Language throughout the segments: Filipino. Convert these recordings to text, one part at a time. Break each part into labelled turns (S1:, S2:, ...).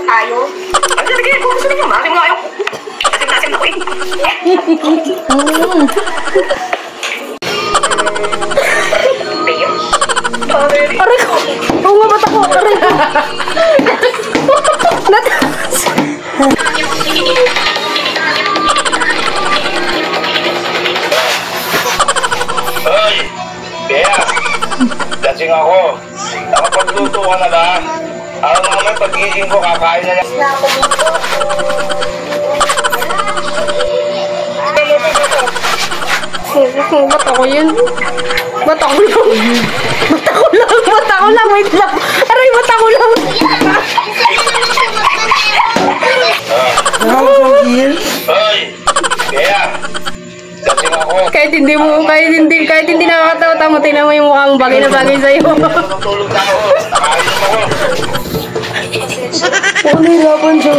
S1: Ayaw. Ano talaga yun? Kung gusto niyo, maraming mo ayaw. Asim na ako eh. Bayo?
S2: Aray ko! Oo nga, ba't ako? Aray ko! Nataas!
S3: Hoy! Bea! Lasing ako. Nakapagluto ka na ba? Araw naman pag-iising ko, kakain na lang.
S2: Ba't ako yun? Ba't ako lang? Ba't ako lang? Ba't ako lang? Wait lang. Aray, ba't ako lang?
S3: Hoy! Bea! Lasing ako.
S2: Kahit hindi nakakatawa mo, tingnan mo yung mukha mo, bagay na bagay sa'yo.
S3: Tulog na ako. Nakain ako.
S2: Mukhang nahirapan siya.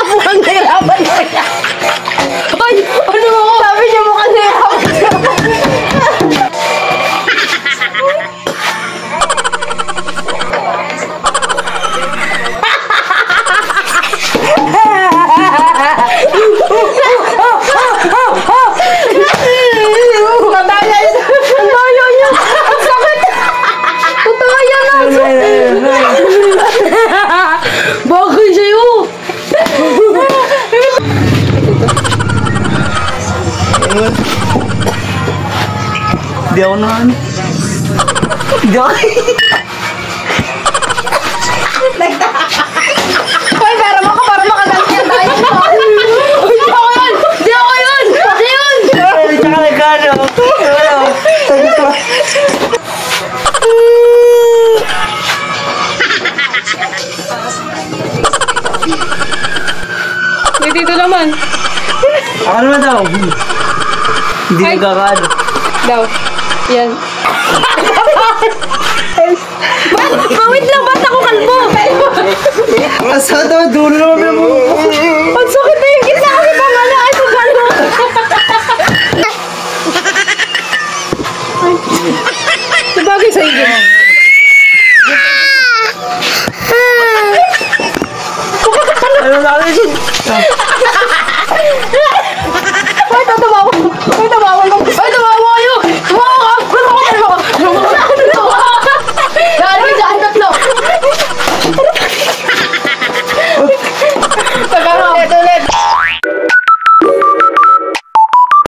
S2: Mukhang nahirapan siya. Ay! Ano mo? Sabi niya mukhang nahirapan siya. Bagay sa'yo!
S4: Di ako naman. Di ako.
S2: Ay, pero makaganyan tayo. Di ako yun! Di ako yun! Di yun!
S4: Tsaka nagkano.
S2: May dito naman.
S4: Ako naman daw. Hindi
S2: Ay.
S4: nagkakano.
S2: Daw. Yan. Wait lang, ba't ako kalbo?
S4: Asa daw, dulo naman mo.
S2: Ang sakit